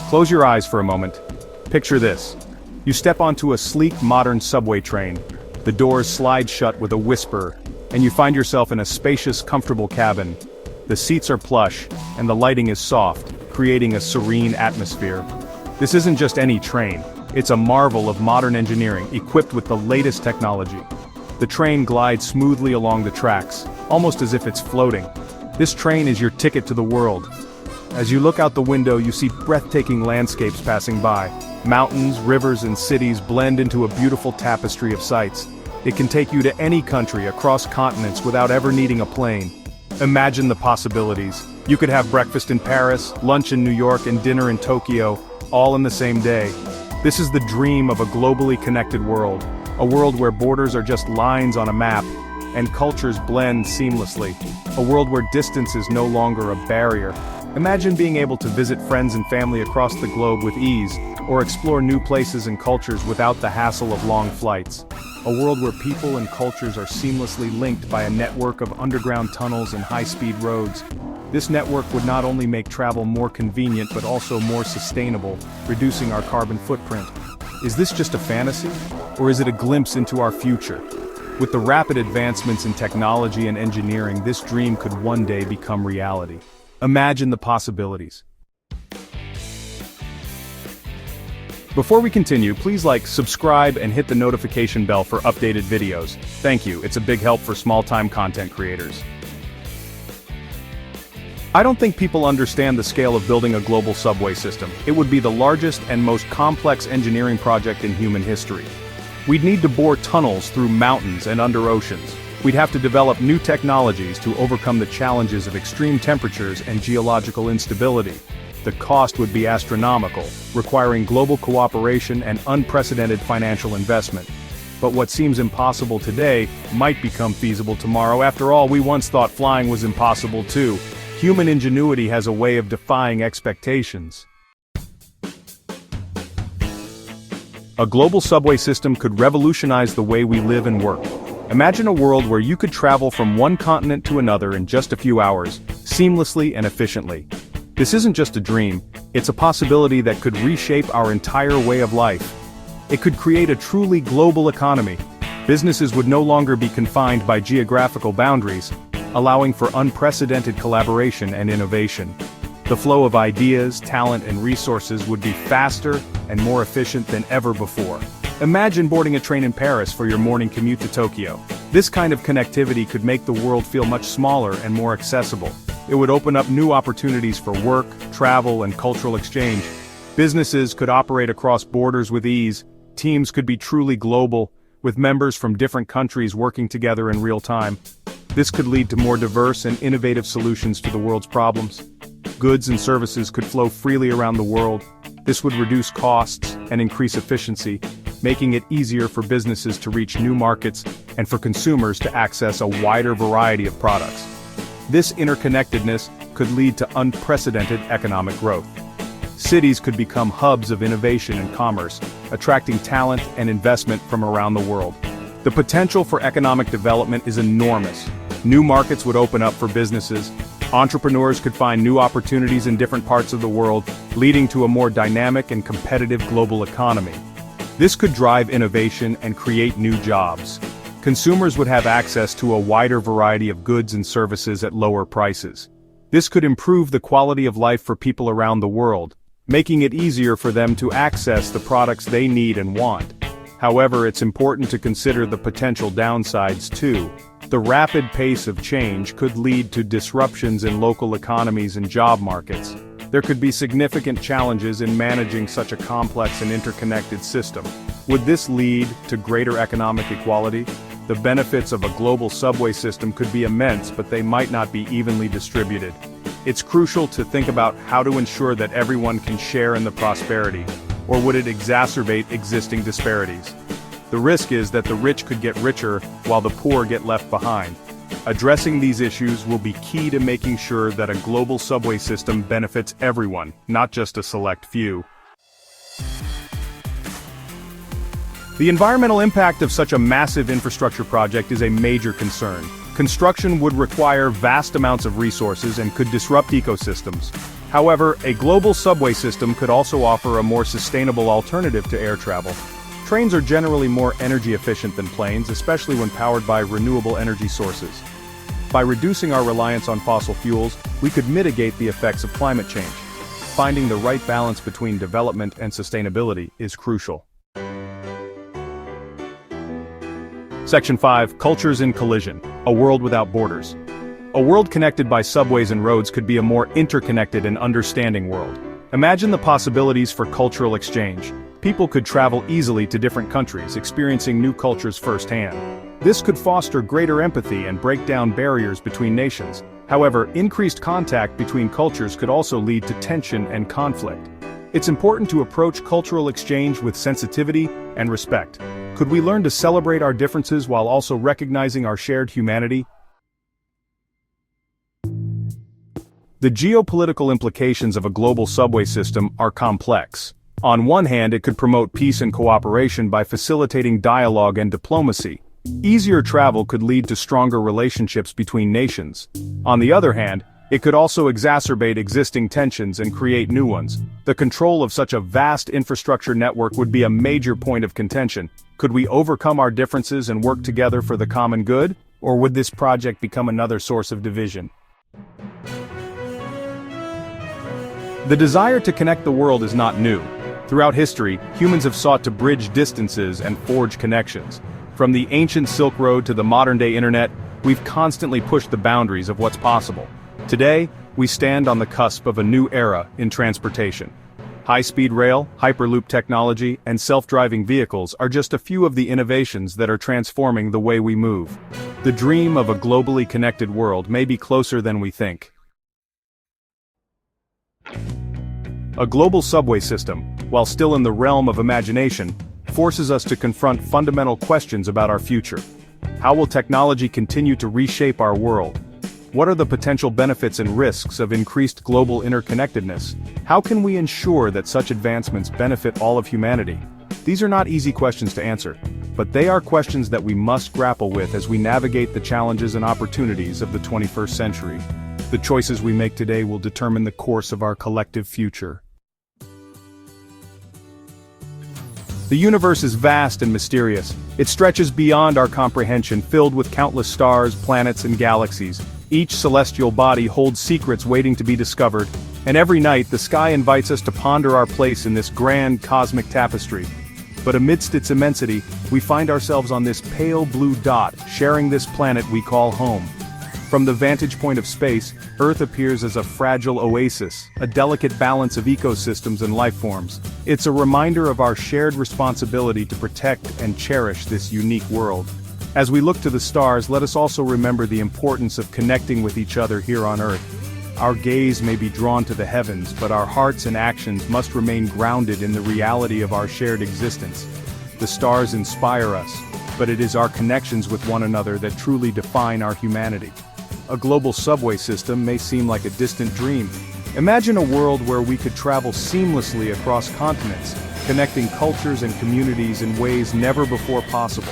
Close your eyes for a moment. Picture this. You step onto a sleek, modern subway train. The doors slide shut with a whisper, and you find yourself in a spacious, comfortable cabin. The seats are plush, and the lighting is soft, creating a serene atmosphere. This isn't just any train. It's a marvel of modern engineering, equipped with the latest technology. The train glides smoothly along the tracks, almost as if it's floating. This train is your ticket to the world. As you look out the window, you see breathtaking landscapes passing by. Mountains, rivers, and cities blend into a beautiful tapestry of sights. It can take you to any country across continents without ever needing a plane. Imagine the possibilities. You could have breakfast in Paris, lunch in New York, and dinner in Tokyo, all in the same day. This is the dream of a globally connected world. A world where borders are just lines on a map, and cultures blend seamlessly. A world where distance is no longer a barrier. Imagine being able to visit friends and family across the globe with ease, or explore new places and cultures without the hassle of long flights. A world where people and cultures are seamlessly linked by a network of underground tunnels and high-speed roads. This network would not only make travel more convenient but also more sustainable, reducing our carbon footprint. Is this just a fantasy? Or is it a glimpse into our future? With the rapid advancements in technology and engineering, this dream could one day become reality. Imagine the possibilities. Before we continue, please subscribe and hit the notification bell for updated videos. Thank you, it's a big help for small-time content creators. I don't think people understand the scale of building a global subway system. It would be the largest and most complex engineering project in human history. We'd need to bore tunnels through mountains and under oceans. We'd have to develop new technologies to overcome the challenges of extreme temperatures and geological instability. The cost would be astronomical, requiring global cooperation and unprecedented financial investment. But what seems impossible today might become feasible tomorrow. After all, we once thought flying was impossible too. Human ingenuity has a way of defying expectations. A global subway system could revolutionize the way we live and work. Imagine a world where you could travel from one continent to another in just a few hours, seamlessly and efficiently. This isn't just a dream, it's a possibility that could reshape our entire way of life. It could create a truly global economy. Businesses would no longer be confined by geographical boundaries, allowing for unprecedented collaboration and innovation. The flow of ideas, talent, and resources would be faster and more efficient than ever before. Imagine boarding a train in Paris for your morning commute to Tokyo. This kind of connectivity could make the world feel much smaller and more accessible. It would open up new opportunities for work, travel, and cultural exchange. Businesses could operate across borders with ease. Teams could be truly global, with members from different countries working together in real time. This could lead to more diverse and innovative solutions to the world's problems. Goods and services could flow freely around the world. This would reduce costs and increase efficiency, making it easier for businesses to reach new markets and for consumers to access a wider variety of products. This interconnectedness could lead to unprecedented economic growth. Cities could become hubs of innovation and commerce, attracting talent and investment from around the world. The potential for economic development is enormous. New markets would open up for businesses. Entrepreneurs could find new opportunities in different parts of the world, leading to a more dynamic and competitive global economy. This could drive innovation and create new jobs. Consumers would have access to a wider variety of goods and services at lower prices. This could improve the quality of life for people around the world, making it easier for them to access the products they need and want. However, it's important to consider the potential downsides too. The rapid pace of change could lead to disruptions in local economies and job markets. There could be significant challenges in managing such a complex and interconnected system. Would this lead to greater economic equality? The benefits of a global subway system could be immense, but they might not be evenly distributed. It's crucial to think about how to ensure that everyone can share in the prosperity, or would it exacerbate existing disparities? The risk is that the rich could get richer while the poor get left behind. Addressing these issues will be key to making sure that a global subway system benefits everyone, not just a select few. The environmental impact of such a massive infrastructure project is a major concern. Construction would require vast amounts of resources and could disrupt ecosystems. However, a global subway system could also offer a more sustainable alternative to air travel. Trains are generally more energy efficient than planes, especially when powered by renewable energy sources. By reducing our reliance on fossil fuels, we could mitigate the effects of climate change. Finding the right balance between development and sustainability is crucial. Section 5. Cultures in Collision. A world without borders. A world connected by subways and roads could be a more interconnected and understanding world. Imagine the possibilities for cultural exchange. People could travel easily to different countries, experiencing new cultures firsthand. This could foster greater empathy and break down barriers between nations. However, increased contact between cultures could also lead to tension and conflict. It's important to approach cultural exchange with sensitivity and respect. Could we learn to celebrate our differences while also recognizing our shared humanity? The geopolitical implications of a global subway system are complex. On one hand, it could promote peace and cooperation by facilitating dialogue and diplomacy. Easier travel could lead to stronger relationships between nations. On the other hand, it could also exacerbate existing tensions and create new ones. The control of such a vast infrastructure network would be a major point of contention. Could we overcome our differences and work together for the common good? Or would this project become another source of division? The desire to connect the world is not new. Throughout history, humans have sought to bridge distances and forge connections. From the ancient Silk Road to the modern-day internet, we've constantly pushed the boundaries of what's possible. Today, we stand on the cusp of a new era in transportation. High-speed rail, Hyperloop technology, and self-driving vehicles are just a few of the innovations that are transforming the way we move. The dream of a globally connected world may be closer than we think. A global subway system, while still in the realm of imagination, forces us to confront fundamental questions about our future. How will technology continue to reshape our world? What are the potential benefits and risks of increased global interconnectedness? How can we ensure that such advancements benefit all of humanity? These are not easy questions to answer, but they are questions that we must grapple with as we navigate the challenges and opportunities of the 21st century. The choices we make today will determine the course of our collective future. The universe is vast and mysterious. It stretches beyond our comprehension, filled with countless stars, planets, and galaxies. Each celestial body holds secrets waiting to be discovered, and every night the sky invites us to ponder our place in this grand cosmic tapestry. But amidst its immensity, we find ourselves on this pale blue dot, sharing this planet we call home. From the vantage point of space, Earth appears as a fragile oasis, a delicate balance of ecosystems and life forms. It's a reminder of our shared responsibility to protect and cherish this unique world. As we look to the stars, let us also remember the importance of connecting with each other here on Earth. Our gaze may be drawn to the heavens, but our hearts and actions must remain grounded in the reality of our shared existence. The stars inspire us, but it is our connections with one another that truly define our humanity. A global subway system may seem like a distant dream. Imagine a world where we could travel seamlessly across continents, connecting cultures and communities in ways never before possible.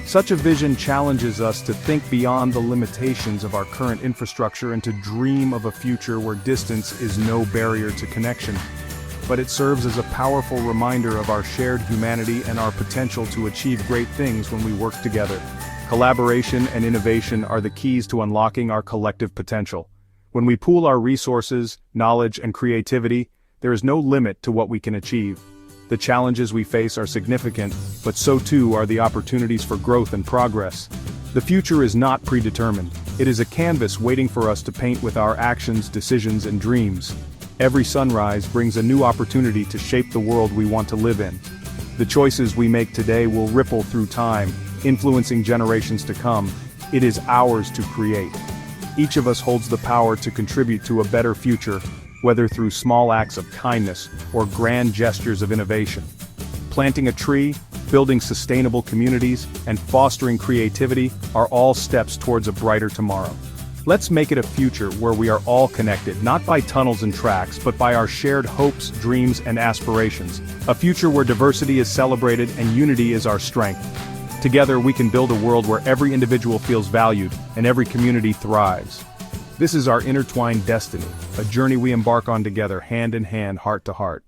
Such a vision challenges us to think beyond the limitations of our current infrastructure and to dream of a future where distance is no barrier to connection. But it serves as a powerful reminder of our shared humanity and our potential to achieve great things when we work together. Collaboration and innovation are the keys to unlocking our collective potential. When we pool our resources, knowledge, and creativity, there is no limit to what we can achieve. The challenges we face are significant, but so too are the opportunities for growth and progress. The future is not predetermined. It is a canvas waiting for us to paint with our actions, decisions, and dreams. Every sunrise brings a new opportunity to shape the world we want to live in. The choices we make today will ripple through time, influencing generations to come. It is ours to create. Each of us holds the power to contribute to a better future, whether through small acts of kindness or grand gestures of innovation. Planting a tree, building sustainable communities, and fostering creativity are all steps towards a brighter tomorrow. Let's make it a future where we are all connected, not by tunnels and tracks, but by our shared hopes, dreams, and aspirations. A future where diversity is celebrated and unity is our strength. Together we can build a world where every individual feels valued and every community thrives. This is our intertwined destiny, a journey we embark on together hand in hand, heart to heart.